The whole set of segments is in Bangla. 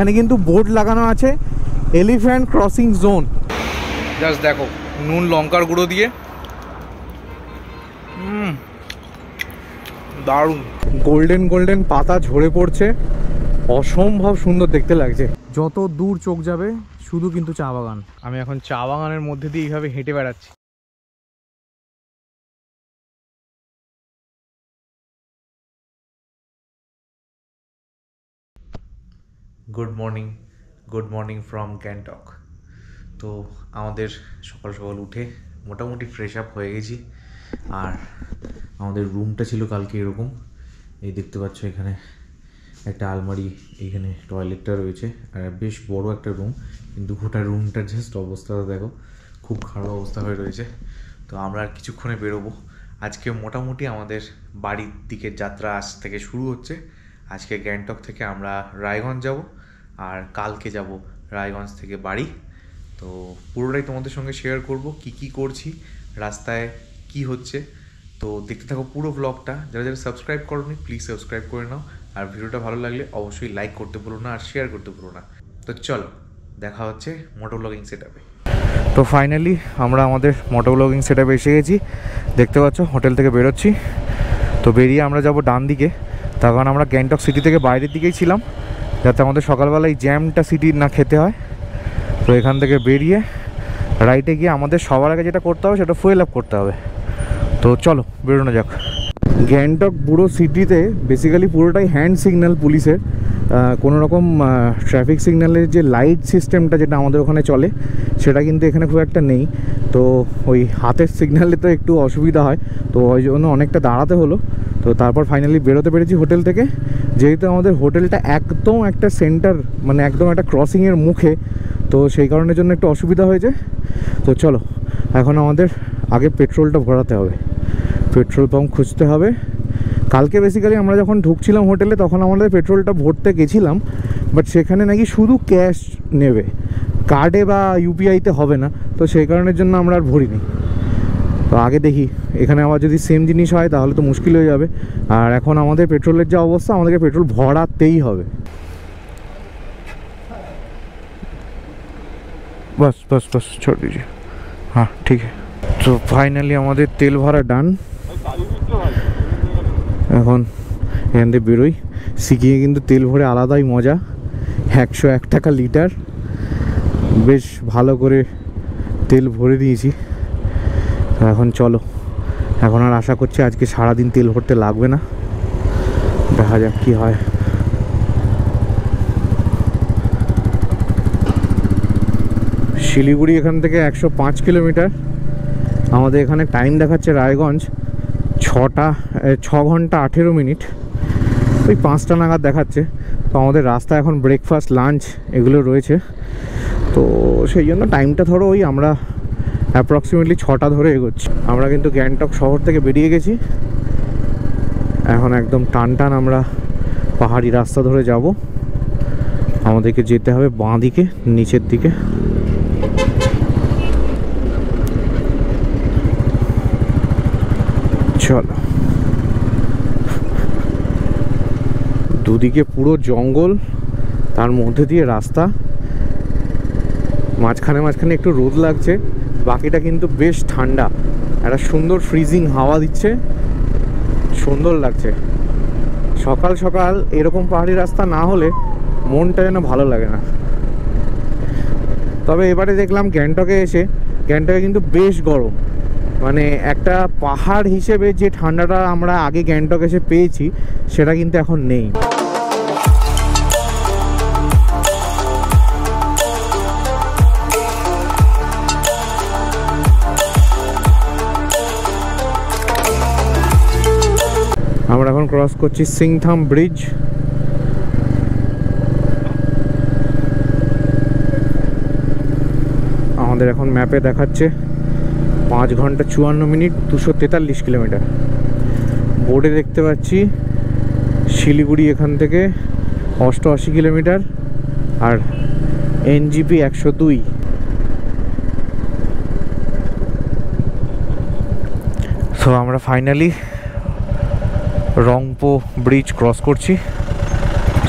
এখানে কিন্তু বোর্ড লাগানো আছে এলিফ্যান্ট ক্রসিং জোন। জাস্ট দেখো নুন লঙ্কার গুঁড়ো দিয়ে দারুণ, গোল্ডেন গোল্ডেন পাতা ঝরে পড়ছে, অসম্ভব সুন্দর দেখতে লাগছে। যত দূর চোখ যাবে শুধু কিন্তু চা বাগান। আমি এখন চা বাগানের মধ্যে দিয়ে এইভাবে হেঁটে বেড়াচ্ছি। Good morning from Gangtok. তো আমাদের সকাল সকাল উঠে মোটামুটি ফ্রেশ আপ হয়ে গেছি। আর আমাদের রুমটা ছিল কালকে এরকম, এই দেখতে পাচ্ছ এখানে একটা আলমারি, এখানে টয়লেটটা রয়েছে, আর বেশ বড় একটা রুম, কিন্তু গোটা রুমটার জাস্ট অবস্থাটা দেখো, খুব খারাপ অবস্থা হয়ে রয়েছে। তো আমরা আর কিছুক্ষণে বেরোবো। আজকে মোটামুটি আমাদের বাড়ির দিকের যাত্রা আজ থেকে শুরু হচ্ছে। আজকে গ্যাংটক থেকে আমরা রায়গঞ্জ যাব, আর কালকে যাব রায়গঞ্জ থেকে বাড়ি। তো পুরোটাই তোমাদের সঙ্গে শেয়ার করব, কি করছি, রাস্তায় কি হচ্ছে। তো দেখতে থাকো পুরো ব্লগটা। যারা যারা সাবস্ক্রাইব করোনি প্লিজ সাবস্ক্রাইব করে নাও, আর ভিডিওটা ভালো লাগলে অবশ্যই লাইক করতে ভুলো না, আর শেয়ার করতে ভুলো না। তো চলো দেখা হচ্ছে মোটো ব্লগিং সেটআপে। তো ফাইনালি আমরা আমাদের মোটো ব্লগিং সেটআপে এসে গেছি। দেখতে পাচ্ছ হোটেল থেকে বেরোচ্ছি। তো বেরিয়ে আমরা যাব ডান দিকে, তার কারণ আমরা গ্যাংটক সিটি থেকে বাইরের দিকেই ছিলাম, যাতে আমাদের সকালবেলায় জ্যামটা সিটি না খেতে হয়। তো এখান থেকে বেরিয়ে রাইটে গিয়ে আমাদের সবার আগে যেটা করতে হবে সেটা ফুয়েল আপ করতে হবে। তো চলো বেরোনো যাক। গ্যাংটক পুরো সিটিতে বেসিক্যালি পুরোটাই হ্যান্ড সিগন্যাল পুলিশের, কোনো রকম ট্রাফিক সিগন্যালের যে লাইট সিস্টেমটা যেটা আমাদের ওখানে চলে সেটা কিন্তু এখানে খুব একটা নেই। তো ওই হাতের সিগন্যালে তো একটু অসুবিধা হয়, তো ওই জন্য অনেকটা দাঁড়াতে হলো। তো তারপর ফাইনালি বেরোতে পেরেছি হোটেল থেকে, যেহেতু আমাদের হোটেলটা একদম একটা সেন্টার, মানে একদম একটা ক্রসিংয়ের মুখে, তো সেই কারণের জন্য একটু অসুবিধা হয়েছে। তো চলো এখন আমাদের আগে পেট্রোলটা ভরাতে হবে, পেট্রোল পাম্প খুঁজতে হবে। কালকে বেসিক্যালি আমরা যখন ঢুকছিলাম হোটেলে তখন আমাদের পেট্রোলটা ভরতে গেছিলাম, বাট সেখানে নাকি শুধু ক্যাশ নেবে, কার্ডে বা ইউপিআইতে হবে না, তো সেই কারণের জন্য আমরা আর ভরিনি। তো আগে দেখি এখানে আবার যদি সেম জিনিস হয় তাহলে তো মুশকিল হয়ে যাবে। আর এখন আমাদের পেট্রোলের যা অবস্থা, আমাদেরকে পেট্রোল ভরাতেই হবে। बस बस बस छोड़ दीजिए, हाँ ठीक है। तो फाइनली আমাদের তেল ভরা ডান। এখন এখান থেকে বেরোই। শিখিয়ে কিন্তু তেল ভরে আলাদাই মজা, 101 টাকা লিটার, বেশ ভালো করে তেল ভরে দিয়েছি। তো এখন চলো, এখন আর আশা করছি আজকে সারাদিন তেল ভরতে লাগবে না, দেখা যাক কি হয়। শিলিগুড়ি এখান থেকে 105 কিলোমিটার। আমাদের এখানে টাইম দেখাচ্ছে রায়গঞ্জ 6 ঘন্টা 18 মিনিট, ওই 5টা নাগাদ দেখাচ্ছে। তো আমাদের রাস্তা এখন ব্রেকফাস্ট লাঞ্চ এগুলো রয়েছে, তো সেই জন্য টাইমটা ধরো ওই আমরা অ্যাপ্রক্সিমেটলি 6টা ধরে এগোচ্ছি। আমরা কিন্তু গ্যাংটক শহর থেকে বেরিয়ে গেছি, এখন একদম টান টান আমরা পাহাড়ি রাস্তা ধরে যাব। আমাদেরকে যেতে হবে বাঁ দিকে, নিচের দিকে। চলো, দুদিকে পুরো জঙ্গল, তার মধ্যে দিয়ে রাস্তা, মাঝখানে মাঝখানে একটু রোদ লাগছে, বাকিটা কিন্তু বেশ ঠান্ডা, একটা সুন্দর ফ্রিজিং হাওয়া দিচ্ছে, সুন্দর লাগছে। সকাল সকাল এরকম পাহাড়ি রাস্তা না হলে মনটা যেন ভালো লাগে না। তবে এবারে দেখলাম গ্যাংটকে এসে, গ্যাংটকে কিন্তু বেশ গরম, মানে একটা পাহাড় হিসেবে যে ঠান্ডাটা আমরা আগে গ্যাংটক এসে পেয়েছি সেটা কিন্তু এখন নেই। আমরা এখন ক্রস করছি সিংথাম ব্রিজ। আমাদের এখন ম্যাপে দেখাচ্ছে 5 ঘন্টা 54 মিনিট 243 কিলোমিটার। বোর্ডে দেখতে পাচ্ছি শিলিগুড়ি এখান থেকে 88 কিলোমিটার, আর এনজিপি 102। সো আমরা ফাইনালি রংপো ব্রিজ ক্রস করছি।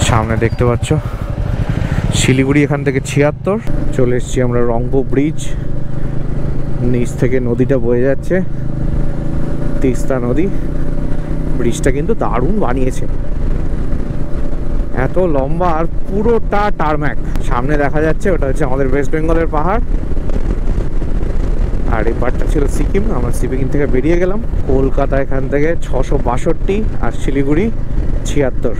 সামনে দেখতে পাচ্ছ শিলিগুড়ি এখান থেকে 76। চলে এসেছি আমরা রংপুর ব্রিজ, নিচ থেকে নদীটা বয়ে যাচ্ছে, তিস্তা নদী। ব্রিজটা কিন্তু দারুণ বানিয়েছে, এত লম্বা আর পুরোটা টারম্যাক। সামনে দেখা যাচ্ছে ওটা হচ্ছে আমাদের ওয়েস্ট বেঙ্গলের পাহাড়, আর এই পাহাড়টা ছিল সিকিম। আমরা সিকিম থেকে বেরিয়ে গেলাম। কলকাতা এখান থেকে 662 আর শিলিগুড়ি 76।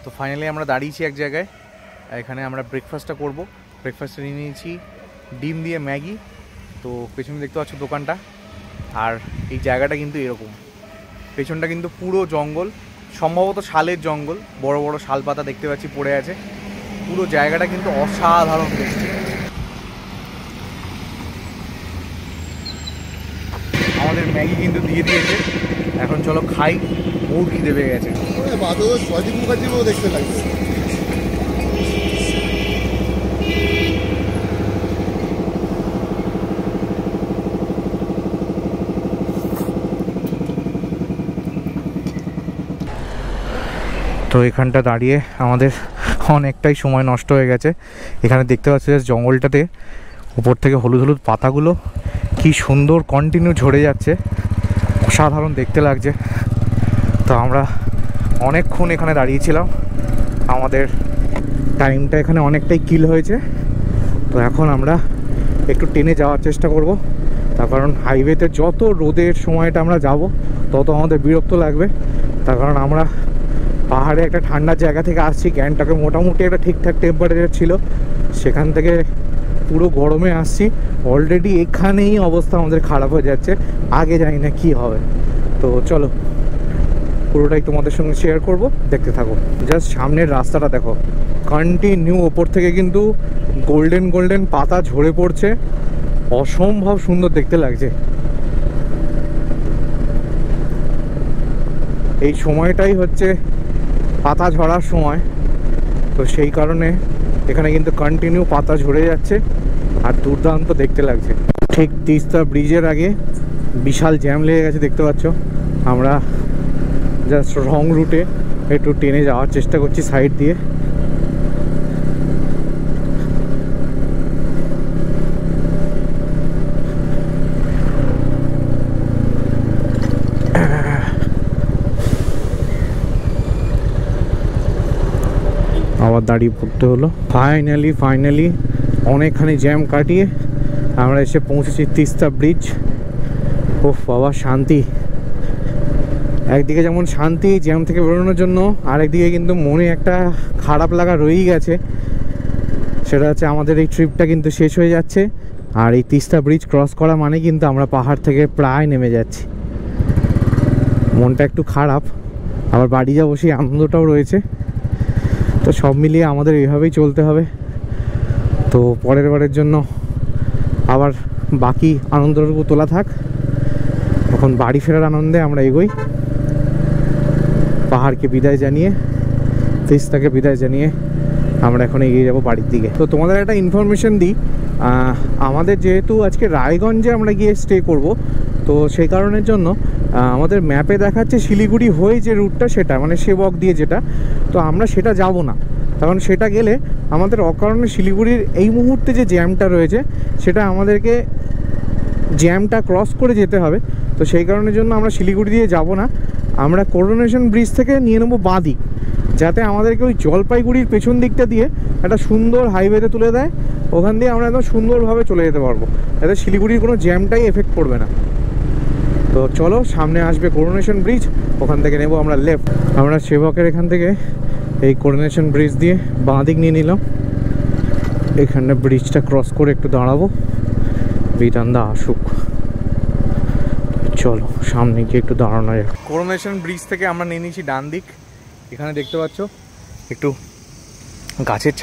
তো ফাইনালি আমরা দাঁড়িয়েছি এক জায়গায়, এখানে আমরা ব্রেকফাস্টটা করব। ব্রেকফাস্টে নিয়ে নিয়েছি ডিম দিয়ে ম্যাগি। তো পেছনে দেখতে পাচ্ছ দোকানটা, আর এই জায়গাটা কিন্তু এরকম, পেছনটা কিন্তু পুরো জঙ্গল, সম্ভবত শালের জঙ্গল, বড় বড় শাল পাতা দেখতে পাচ্ছি পড়ে আছে। পুরো জায়গাটা কিন্তু অসাধারণ দেখতে। আমাদের ম্যাগি কিন্তু দিয়ে দিয়েছে, এখন চলো খাই, মুরগি দেবে গেছে। দেখতে লাগছে। তো এখানটা দাঁড়িয়ে আমাদের অনেকটাই সময় নষ্ট হয়ে গেছে। এখানে দেখতে পাচ্ছি জঙ্গলটাতে উপর থেকে হলুদ হলুদ পাতাগুলো কি সুন্দর কন্টিনিউ ঝরে যাচ্ছে, অসাধারণ দেখতে লাগছে। তো আমরা অনেকক্ষণ এখানে দাঁড়িয়েছিলাম, আমাদের টাইমটা এখানে অনেকটাই কিল হয়েছে। তো এখন আমরা একটু টেনে যাওয়ার চেষ্টা করব, তার কারণ হাইওয়েতে যত রোদের সময়টা আমরা যাব তত আমাদের বিরক্ত লাগবে। তার কারণ আমরা পাহাড়ে একটা ঠান্ডা জায়গা থেকে আসছি, গ্যাংটকে মোটামুটি একটা ঠিকঠাক টেম্পারেচার ছিল, সেখান থেকে পুরো গরমে আসছি। অলরেডি এখানেই অবস্থা আমাদের খারাপ হয়ে যাচ্ছে, আগে জানি না কি হবে। তো চলো পুরোটাই তোমাদের সঙ্গে শেয়ার করব, দেখতে থাকো। জাস্ট সামনের রাস্তাটা দেখো, কন্টিনিউ ওপর থেকে কিন্তু গোল্ডেন গোল্ডেন পাতা ঝরে পড়ছে, অসম্ভব সুন্দর দেখতে লাগছে। এই সময়টাই হচ্ছে পাতা ঝরার সময়, তো সেই কারণে এখানে কিন্তু কন্টিনিউ পাতা ঝরে যাচ্ছে আর দুর্দান্ত দেখতে লাগছে। ঠিক তিস্তা ব্রিজের আগে বিশাল জ্যাম লেগে গেছে দেখতে পাচ্ছ। আমরা জাস্ট রং রুটে একটু টেনে যাওয়ার চেষ্টা করছি সাইড দিয়ে। আবার দাঁড়িয়ে পড়তে হলো। ফাইনালি অনেকখানি জ্যাম কাটিয়ে আমরা এসে পৌঁছেছি তিস্তা ব্রিজ। ওহ বাবা, শান্তি। একদিকে যেমন শান্তি জ্যাম থেকে বেরোনোর জন্য, আরেকদিকে কিন্তু মনে একটা খারাপ লাগা রয়েই গেছে। সেটা হচ্ছে আমাদের এই ট্রিপটা কিন্তু শেষ হয়ে যাচ্ছে, আর এই তিস্তা ব্রিজ ক্রস করা মানে কিন্তু আমরা পাহাড় থেকে প্রায় নেমে যাচ্ছি। মনটা একটু খারাপ, আবার বাড়ি যাবো সেই আনন্দটাও রয়েছে। তো সব মিলিয়ে আমাদের এইভাবেই চলতে হবে। তো পরের বারের জন্য আবার বাকি আনন্দটুকু তোলা থাক, এখন বাড়ি ফেরার আনন্দে আমরা এগোই। পাহাড়কে বিদায় জানিয়ে, তিস্তাকে বিদায় জানিয়ে আমরা এখন এগিয়ে যাব বাড়ির দিকে। তো তোমাদের একটা ইনফরমেশন দিই, আমাদের যেহেতু আজকে রায়গঞ্জে আমরা গিয়ে স্টে করব, তো সেই কারণের জন্য আমাদের ম্যাপে দেখাচ্ছে শিলিগুড়ি হয়ে যে রুটটা, সেটা মানে সেবক দিয়ে যেটা, তো আমরা সেটা যাব না। কারণ সেটা গেলে আমাদের অকারণে শিলিগুড়ির এই মুহূর্তে যে জ্যামটা রয়েছে সেটা আমাদেরকে জ্যামটা ক্রস করে যেতে হবে। তো সেই কারণের জন্য আমরা শিলিগুড়ি দিয়ে যাব না, আমরা করোনেশন ব্রিজ থেকে নিয়ে নেবো বাঁদিক, যাতে আমাদেরকে ওই জলপাইগুড়ির পেছন দিকটা দিয়ে একটা সুন্দর হাইওয়েতে তুলে দেয়। ওখান দিয়ে আমরা একদম সুন্দরভাবে চলে যেতে পারবো, যাতে শিলিগুড়ির কোনো জ্যামটাই এফেক্ট করবে না। তো চলো, সামনে আসবে করোনেশন ব্রিজ, ওখান থেকে নেব আমরা লেফট। আমরা সেবকের এখান থেকে এই করোনেশন ব্রিজ দিয়ে বাঁ দিক নিয়ে নিলাম। এখানে ব্রিজটা ক্রস করে একটু দাঁড়াবো, বিধানদা আসুক। চলো সামনে গিয়ে একটু দাঁড়ানো যায়। করোনেশন ব্রিজ থেকে আমরা নিয়ে নিয়েছি ডান দিক। এখানে দেখতে পাচ্ছ একটু গাছের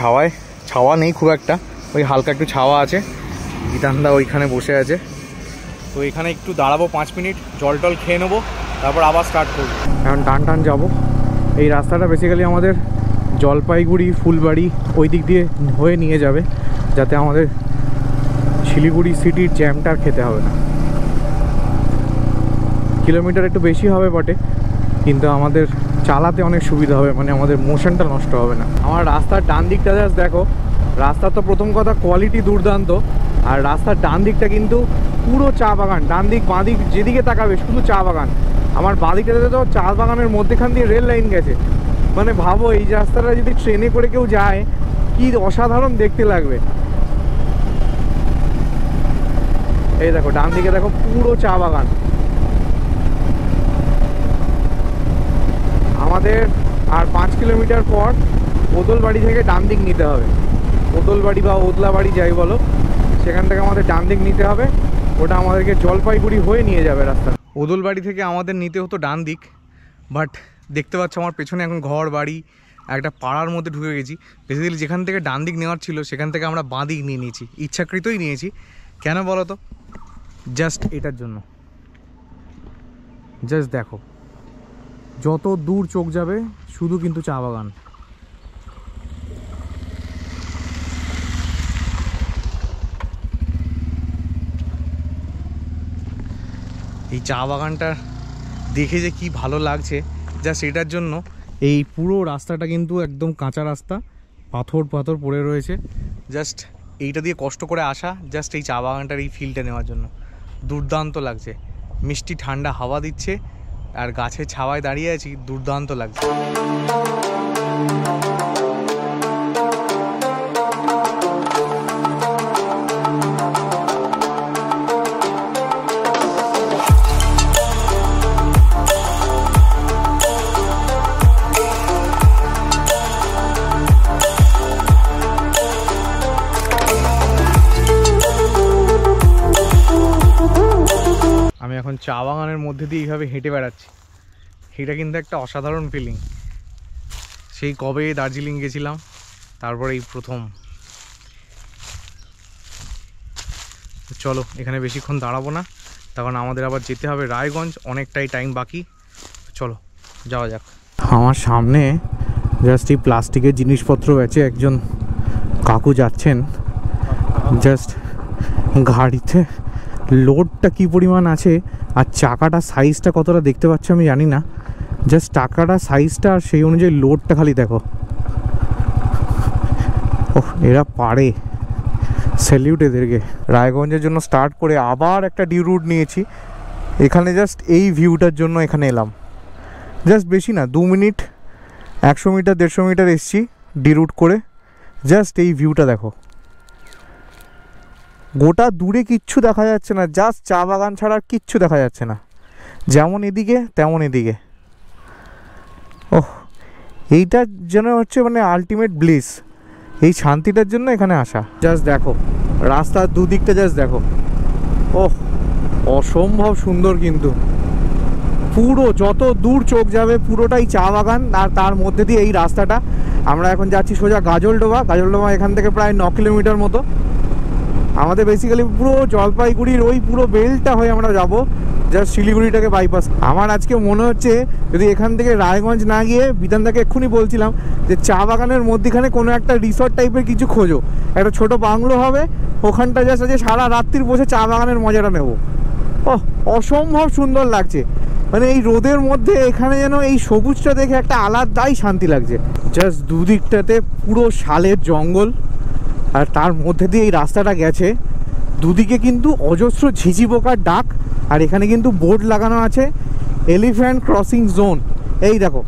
ছাওয়া নেই খুব একটা, ওই হালকা একটু ছাওয়া আছে। বিধানদা ওইখানে বসে আছে। তো এখানে একটু দাঁড়াবো 5 মিনিট, জল টল খেয়ে নেবো, তারপর আবার স্টার্ট করবো। এখন টান যাবো। এই রাস্তাটা বেসিক্যালি আমাদের জলপাইগুড়ি ফুলবাড়ি ওই দিক দিয়ে হয়ে নিয়ে যাবে, যাতে আমাদের শিলিগুড়ি সিটির জ্যামটা আর খেতে হবে না। কিলোমিটার একটু বেশি হবে বটে, কিন্তু আমাদের চালাতে অনেক সুবিধা হবে, মানে আমাদের মোশনটা নষ্ট হবে না। আমার রাস্তার ডান দিকটা জাস্ট দেখো, রাস্তা তো প্রথম কথা কোয়ালিটি দুর্দান্ত, আর রাস্তার ডান দিকটা কিন্তু পুরো চা বাগান। ডান দিক বাঁ দিক যেদিকে তাকাবে শুধু চা বাগান। আমার বাঁ দিকটাতে তো চা বাগানের মধ্যেখান দিয়ে রেল লাইন গেছে। মানে ভাবো এই রাস্তাটা যদি ট্রেনে করে কেউ যায় কি অসাধারণ দেখতে লাগবে। এই দেখো ডান দিকে দেখো পুরো চা বাগান। আমাদের আর 5 কিলোমিটার পর ওদলবাড়ি থেকে ডান দিক নিতে হবে। ওদলবাড়ি বা ওদলাবাড়ি যাই বলো, সেখান থেকে আমাদের ডান দিক নিতে হবে। ওটা আমাদেরকে জলপাইগুড়ি হয়ে নিয়ে যাবে রাস্তা। ওদলবাড়ি থেকে আমাদের নিতে হতো ডান দিক, বাট দেখতে পাচ্ছ আমার পেছনে এখন ঘর বাড়ি একটা পাড়ার মধ্যে ঢুকে গেছি। বেসিক্যালি যেখান থেকে ডান দিক নেওয়ার ছিল সেখান থেকে আমরা বাঁ দিক নিয়ে নিয়েছি, ইচ্ছাকৃতই নিয়েছি। কেন বলো তো? জাস্ট এটার জন্য। জাস্ট দেখো যত দূর চোখ যাবে শুধু কিন্তু চা বাগান। এই চা বাগানটা দেখে যে কি ভালো লাগছে জাস্ট এটার জন্য। এই পুরো রাস্তাটা কিন্তু একদম কাঁচা রাস্তা, পাথর পাথর পড়ে রয়েছে। জাস্ট এইটা দিয়ে কষ্ট করে আসা জাস্ট এই চা বাগানটার এই ফিলটা নেওয়ার জন্য। দুর্দান্ত লাগছে, মিষ্টি ঠান্ডা হাওয়া দিচ্ছে আর গাছের ছাওয়ায় দাঁড়িয়ে আছি, দুর্দান্ত লাগছে। আমি এখন চা বাগানের মধ্যে দিয়ে এইভাবে হেঁটে বেড়াচ্ছি, এটা কিন্তু একটা অসাধারণ ফিলিং। সেই কবে দার্জিলিং গেছিলাম, তারপরে এই প্রথম। চলো এখানে বেশিক্ষণ দাঁড়াবো না, তখন আমাদের আবার যেতে হবে রায়গঞ্জ, অনেকটাই টাইম বাকি। চলো যাওয়া যাক। আমার সামনে জাস্ট এই প্লাস্টিকের জিনিসপত্র আছে, একজন কাকু যাচ্ছেন। জাস্ট গাড়িতে লোডটা কি পরিমাণ আছে আর চাকাটা সাইজটা কতটা দেখতে পাচ্ছ আমি জানি না, জাস্ট চাকাটা সাইজটা আর সেই অনুযায়ী লোডটা খালি দেখো। ওহ এরা পারে, স্যালিউট এদেরকে। রায়গঞ্জের জন্য স্টার্ট করে আবার একটা ডিউ রুট নিয়েছি। এখানে জাস্ট এই ভিউটার জন্য এখানে এলাম। জাস্ট বেশি না 2 মিনিট, 100 মিটার 150 মিটার এসছি ডি রুট করে। জাস্ট এই ভিউটা দেখো, গোটা দূরে কিচ্ছু দেখা যাচ্ছে না, জাস্ট চা বাগান ছাড়া কিচ্ছু দেখা যাচ্ছে না, যেমন এদিকে তেমন এদিকে। ওহ এইটা যেন হচ্ছে মানে আলটিমেট ব্লিস, এই শান্তিটার জন্য এখানে আসা। জাস্ট দেখো রাস্তার দুদিকটা, জাস্ট দেখো। ওহ অসম্ভব সুন্দর, কিন্তু পুরো যত দূর চোখ যাবে পুরোটাই চা বাগান, আর তার মধ্যে দিয়ে এই রাস্তাটা। আমরা এখন যাচ্ছি সোজা গাজলডোবা। গাজলডোবা এখান থেকে প্রায় 9 কিলোমিটার মতো। আমাদের বেসিক্যালি পুরো জলপাইগুড়ির ওই পুরো বেলটা হয়ে আমরা যাব, জাস্ট শিলিগুড়িটাকে বাইপাস। আমার আজকে মনে হচ্ছে যদি এখান থেকে রায়গঞ্জ না গিয়ে, বিধানদাকে এক্ষুনি বলছিলাম যে চা বাগানের মধ্যেখানে কোনো একটা রিসর্ট টাইপের কিছু খোঁজো, একটা ছোট বাংলো হবে, ওখানটা জাস্ট আছে সারা রাত্রির বসে চা বাগানের মজাটা নেব। ওহ অসম্ভব সুন্দর লাগছে, মানে এই রোদের মধ্যে এখানে যেন এই সবুজটা দেখে একটা আলাদাই শান্তি লাগছে। জাস্ট দুদিকটাতে পুরো শালের জঙ্গল, আর তার মধ্যে দিয়ে এই রাস্তাটা গেছে। দুদিকে কিন্তু অজস্র ঝিঝি পোকার ডাক, আর এখানে কিন্তু বোর্ড লাগানো আছে এলিফ্যান্ট ক্রসিং জোন। এই দেখো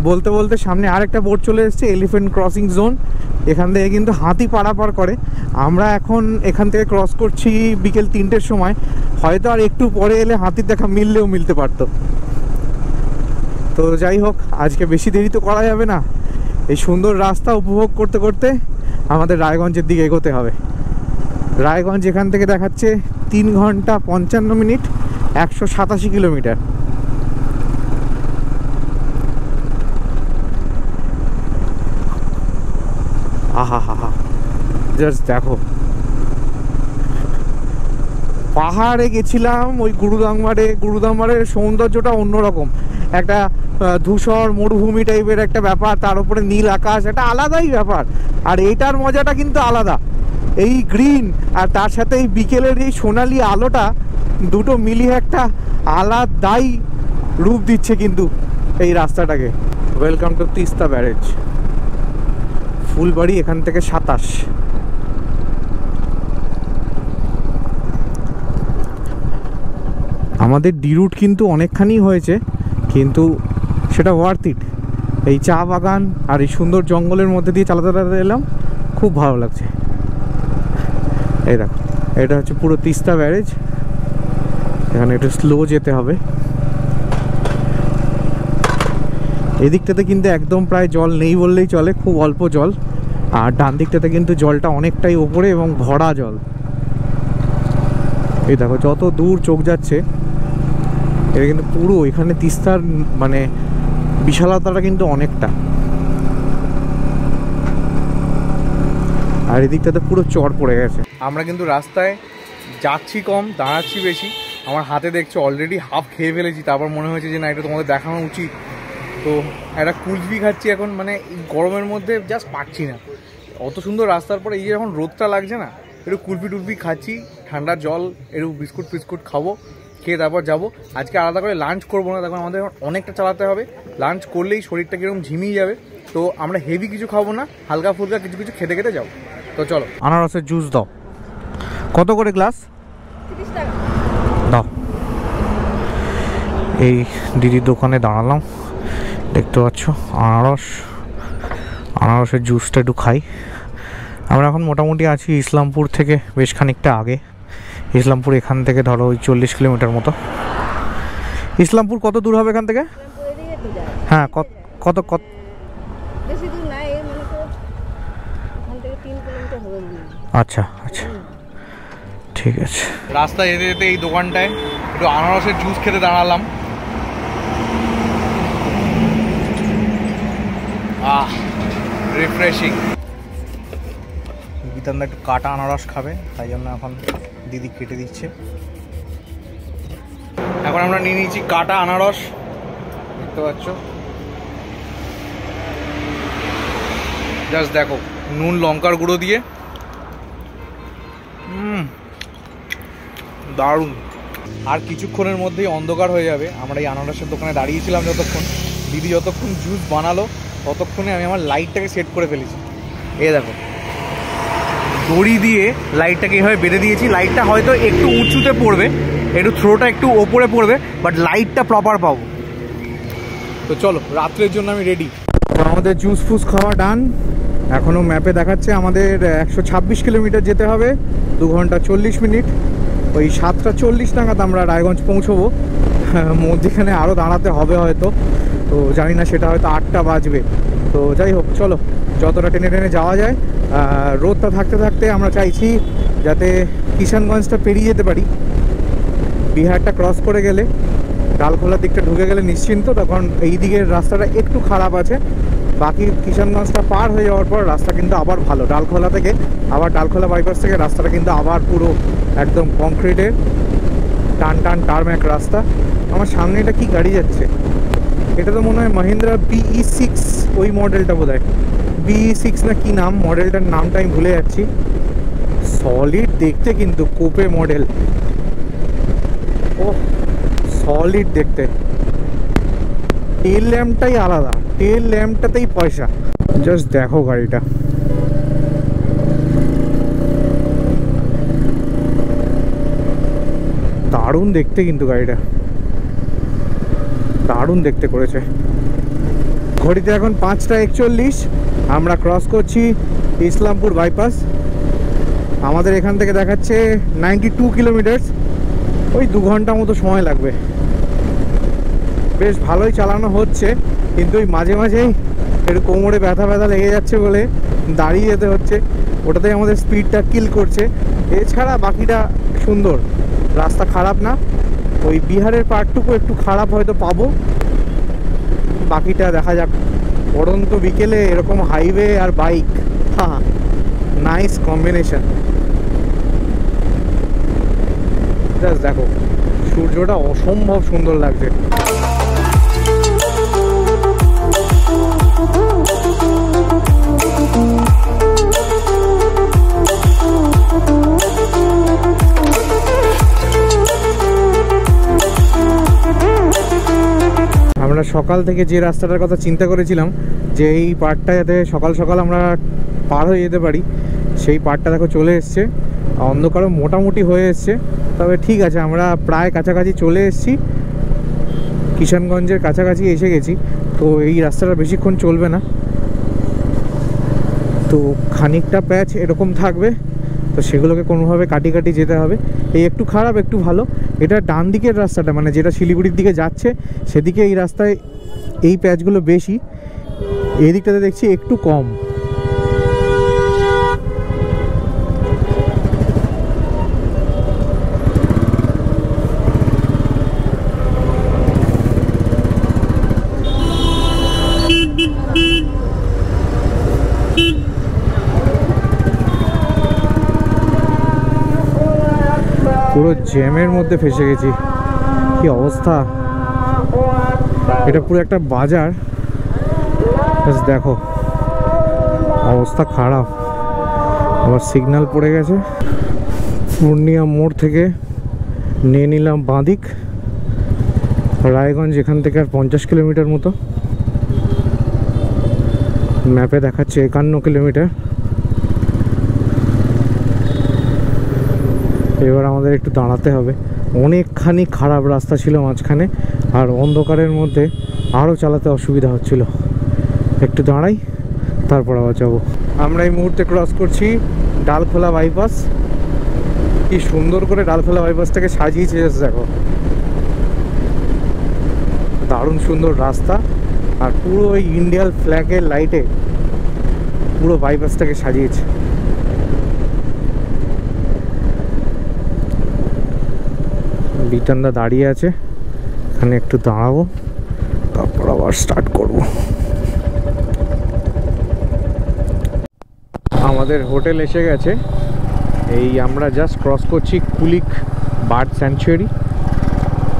বলতে বলতে সামনে আরেকটা বোর্ড চলে এসেছে, এলিফ্যান্ট ক্রসিং জোন। এখান থেকে কিন্তু হাতি পারাপার করে। আমরা এখন এখান থেকে ক্রস করছি বিকেল 3টের সময়, হয়তো আর একটু পরে এলে হাতির দেখা মিললেও মিলতে পারতো। তো যাই হোক, আজকে বেশি দেরি তো করা যাবে না, এই সুন্দর রাস্তা উপভোগ করতে করতে আমাদের রায়গঞ্জের দিকে এগোতে হবে। রায়গঞ্জ এখান থেকে দেখাচ্ছে 3 ঘন্টা 55 মিনিট 187 কিলোমিটার। আহা হা হা, জাস্ট দেখো পাহাড়ে গেছিলাম ওই গুরুদামবাড়ের সৌন্দর্যটা অন্যরকম, একটা ধূসর মরুভূমি টাইপের একটা ব্যাপার, তার উপরে নীল আকাশ, একটা আলাদাই ব্যাপার। আর এইটার মজাটা কিন্তু আলাদা, এই গ্রিন আর তার সাথে এই বিকেলের এই সোনালি আলোটা দুটো মিলিয়ে একটা আলাদাই রূপ দিচ্ছে কিন্তু এই রাস্তাটাকে। Welcome to Teesta barrage. Phulbari এখান থেকে 27। আমাদের ডি রুট কিন্তু অনেকখানি হয়েছে, কিন্তু সেটা ওয়ার্থ ইট। এই চা বাগান আর এই সুন্দর জঙ্গলের মধ্যে দিয়ে চালাতে চালাতে এলাম, খুব ভালো লাগছে। এই দেখো, এটা হচ্ছে পুরো তিস্তা ব্যারেজ। এখানে একটু স্লো যেতে হবে। এদিকটাতে কিন্তু একদম প্রায় জল নেই বললেই চলে, খুব অল্প জল। আর ডান দিকটাতে কিন্তু জলটা অনেকটাই ওপরে এবং ভরা জল। এই দেখো, যত দূর চোখ যাচ্ছে এটা কিন্তু পুরো, এখানে তিস্তার মানে বিশালতাটা কিন্তু অনেকটা। আর এদিকটাতে পুরো চর পড়ে গেছে। আমরা কিন্তু রাস্তায় যাচ্ছি কম, দাঁড়াচ্ছি বেশি। আমার হাতে দেখছো অলরেডি হাফ খেয়ে ফেলেছি, তারপর মনে হয়েছে যে না, এটা তোমাদের দেখানো উচিত। তো একটা কুলফি খাচ্ছি এখন, মানে এই গরমের মধ্যে জাস্ট পাচ্ছি না। অত সুন্দর রাস্তার পরে এই যে যখন রোদটা লাগছে না, একটু কুলফি টুলফি খাচ্ছি, ঠান্ডা জল, একটু বিস্কুট ফিস্কুট খাবো, খেয়ে তারপর যাবো। আজকে আলাদা করে লাঞ্চ করবো না, তখন আমাদের অনেকটা চালাতে হবে। লাঞ্চ করলেই শরীরটা কীরকম ঝিমিয়ে যাবে। তো আমরা হেভি কিছু খাবো না, হালকা ফুলকা কিছু কিছু খেতে খেতে যাবো। তো চলো, আনারসের জুস দাও। কত করে গ্লাস? 30 টাকা দাও। এই দিদির দোকানে দাঁড়ালাম, দেখতে পাচ্ছ আনারসের জুসটা একটু খাই। আমরা এখন মোটামুটি আছি ইসলামপুর থেকে বেশ খানিকটা আগে। ইসলামপুর এখান থেকে ধরো ওই 40 কিলোমিটার মতো। ইসলামপুর কত দূর হবে এখান থেকে? হ্যাঁ, কত বেশি দূর নাই, মনে করো এখান থেকে 3 কিলোমিটার হবে মনে হয়। আচ্ছা আচ্ছা, ঠিক আছে। রাস্তায় যেতে যেতে এই দোকানটায় একটু আনারসের জুস খেতে দাঁড়ালাম। রিফ্রেশিং। বিতানদা একটু কাটা আনারস খাবে, তাই জন্য এখন দিদি কেটে দিচ্ছে। এখন আমরা নিয়ে নিয়েছি কাটা আনারস, দেখতে পাচ্ছ। জাস্ট দেখো, নুন লঙ্কার গুঁড়ো দিয়ে দারুণ। আর কিছুক্ষণের মধ্যেই অন্ধকার হয়ে যাবে। আমরা এই আনারসের দোকানে দাঁড়িয়েছিলাম যতক্ষণ, দিদি যতক্ষণ জুস বানালো ততক্ষণে আমি আমার লাইটটাকে সেট করে ফেলেছি। এই দেখো, দড়ি দিয়ে লাইটটাকে এইভাবে বেঁধে দিয়েছি। লাইটটা হয়তো একটু উঁচুতে পড়বে, একটু থ্রোটা একটু ওপরে পড়বে, বাট লাইটটা প্রপার পাবো। তো চলো, রাত্রের জন্য আমি রেডি। আমাদের জুস ফুস খাওয়া ডান। এখনও ম্যাপে দেখাচ্ছে আমাদের 126 কিলোমিটার যেতে হবে, 2 ঘন্টা 40 মিনিট। ওই 7:40 নাগাদ আমরা রায়গঞ্জ পৌঁছবো। মধ্যেখানে আরও দাঁড়াতে হবে হয়তো, তো জানি না, সেটা হয়তো 8টা বাজবে। তো যাই হোক, চলো যতটা টেনে টেনে যাওয়া যায়। রোদটা থাকতে থাকতে আমরা চাইছি যাতে কিষানগঞ্জটা পেরিয়ে যেতে পারি। বিহারটা ক্রস করে গেলে, ডালখোলার দিকটা ঢুকে গেলে নিশ্চিন্ত, তখন এই দিকের রাস্তাটা একটু খারাপ আছে। বাকি কিষানগঞ্জটা পার হয়ে যাওয়ার পর রাস্তা কিন্তু আবার ভালো। ডালখোলা থেকে আবার, ডালখোলা বাইপাস থেকে রাস্তাটা কিন্তু আবার পুরো একদম কংক্রিটের টান টান টারম্যাক রাস্তা। আমার সামনে এটা কি গাড়ি যাচ্ছে? এটা তো মনে হয় মহিন্দ্রা BE6, ওই মডেলটা বোধ হয় BE6 না কি নাম, মডেলটার নামটা আমি ভুলে যাচ্ছি। সলিড দেখতে কিন্তু, কোপে মডেল। ও সলিড দেখতে। টেল ল্যাম্পটাই আলাদা, টেল ল্যাম্পটাতেই পয়সা। জাস্ট দেখো গাড়িটা, দারুণ দেখতে কিন্তু গাড়িটা, দারুণ দেখতে করেছে। ঘড়িতে এখন 5:41, আমরা ক্রস করছি ইসলামপুর বাইপাস। আমাদের এখান থেকে দেখাচ্ছে 92 কিলোমিটার, ওই 2 ঘন্টা মতো সময় লাগবে। বেশ ভালোই চালানো হচ্ছে, কিন্তু ওই মাঝে মাঝেই একটু কোমরে ব্যথা ব্যথা লেগে যাচ্ছে বলে দাঁড়িয়ে যেতে হচ্ছে। ওটাতেই আমাদের স্পিডটা কিল করছে। এছাড়া বাকিটা সুন্দর, রাস্তা খারাপ না। ওই বিহারের পার্টটুকু একটু খারাপ হয়তো পাবো, বাকিটা দেখা যাক। পড়ন্ত বিকেলে এরকম হাইওয়ে আর বাইক, হ্যাঁ, নাইস কম্বিনেশন। জাস্ট দেখো, সূর্যটা অসম্ভব সুন্দর লাগছে। আমরা সকাল থেকে যে রাস্তাটার কথা চিন্তা করেছিলাম যে এই পার্টটা যাতে সকাল সকাল আমরা পার হয়ে যেতে পারি, সেই পার্টটা দেখো চলে এসছে। অন্ধকারও মোটামুটি হয়ে এসছে, তবে ঠিক আছে, আমরা প্রায় কাছাকাছি চলে এসেছি, কিষানগঞ্জের কাছাকাছি এসে গেছি। তো এই রাস্তাটা বেশিক্ষণ চলবে না, তো খানিকটা প্যাচ এরকম থাকবে, তো সেগুলোকে কোনোভাবে কাটি কাটি যেতে হবে। এই একটু খারাপ একটু ভালো, এটা ডান দিকের রাস্তাটা মানে যেটা শিলিগুড়ির দিকে যাচ্ছে সেদিকে এই রাস্তায় এই প্যাচগুলো বেশি, এই দিকটাতে দেখছি একটু কম। পুরো জ্যামের মধ্যে ফেসে গেছি, কি অবস্থা। এটা পুরো একটা বাজার, দেখো অবস্থা খারাপ। আবার সিগন্যাল পড়ে গেছে। পূর্ণিয়া মোড় থেকে নিয়ে নিলাম বাঁদিক, রায়গঞ্জ এখান থেকে আর 50 কিলোমিটার মতো, ম্যাপে দেখাচ্ছে 51 কিলোমিটার। এবার আমাদের একটু দাঁড়াতে হবে, অনেকখানি খারাপ রাস্তা ছিল মাঝখানে, আর অন্ধকারের মধ্যে আরও চালাতে অসুবিধা হচ্ছিল। একটু দাঁড়াই, তারপর আবার যাবো। আমরা এই মুহূর্তে ক্রস করছি ডালখোলা বাইপাস। কি সুন্দর করে ডালখোলা বাইপাসটাকে সাজিয়েছে দেখো, দারুণ সুন্দর রাস্তা, আর পুরো ওই ইন্ডিয়ান ফ্ল্যাগের লাইটে পুরো বাইপাসটাকে সাজিয়েছে। বিটানদা দাঁড়িয়ে আছে, এখানে একটু দাঁড়াবো, তারপর আবার স্টার্ট করব। আমাদের হোটেল এসে গেছে, এই আমরা জাস্ট ক্রস করছি কুলিক বার্ড স্যাংচুয়ারি।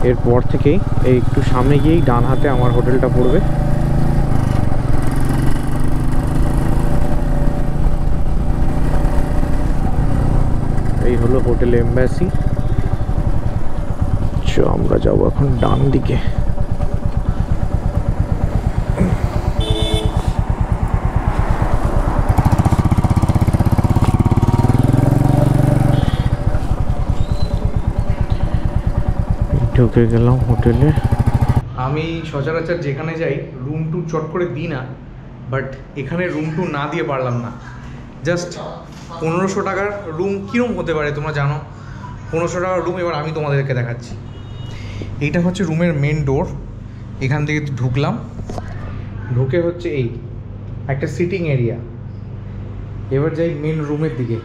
এরপর থেকেই এই একটু সামনে গিয়েই ডান হাতে আমার হোটেলটা পড়বে। এই হলো হোটেল এম্বাসি। আমরা যাবো এখন ডান দিকে। ঢুকে গেলাম হোটেলে। আমি সচরাচর যেখানে যাই রুম টু চট করে দিই না, বাট এখানে রুম টু না দিয়ে পারলাম না। জাস্ট 1500 টাকার রুম কীরকম হতে পারে তোমরা জানো, 1500 টাকার রুম। এবার আমি তোমাদেরকে দেখাচ্ছি। এইটা হচ্ছে রুমের মেন ডোর, এখান থেকে ঢুকলাম, ঢুকে হচ্ছে এই একটা সিটিং এরিয়া। এবার যাই মেন রুমের দিকে।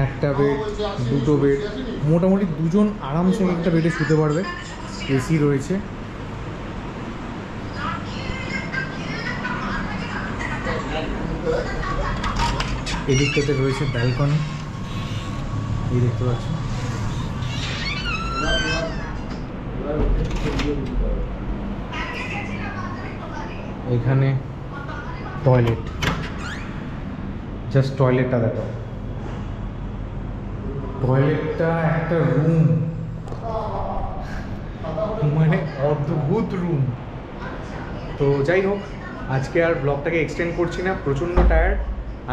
একটা বেড, দুটো বেড, মোটামুটি দুজন আরামসে একটা বেডে শুতে পারবে, এসি রয়েছে। এদিকটাতে রয়েছে ব্যালকনি, এই দেখতে পাচ্ছ। এখানে টয়লেট, জাস্ট টয়লেটটা দেখো, টয়লেটটা একটা রুম, মানে অদ্ভুত রুম। তো যাই হোক, আজকে আর ব্লগটাকে এক্সটেন্ড করছি না, প্রচণ্ড টায়ার্ড।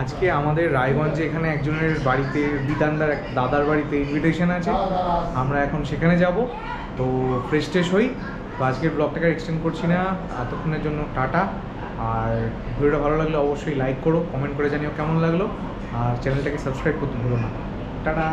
আজকে আমাদের রায়গঞ্জে এখানে একজনের বাড়িতে, বিতানদার এক দাদার বাড়িতে ইনভিটেশন আছে, আমরা এখন সেখানে যাব। তো ফ্রেশ ট্রেশ হই। তো আজকের ব্লগটাকে এক্সটেন্ড করছি না, এতক্ষণের জন্য টাটা। আর ভিডিওটা ভালো লাগলে অবশ্যই লাইক করো, কমেন্ট করে জানিও কেমন লাগলো, আর চ্যানেলটাকে সাবস্ক্রাইব করতে ভুলো না। টাটা।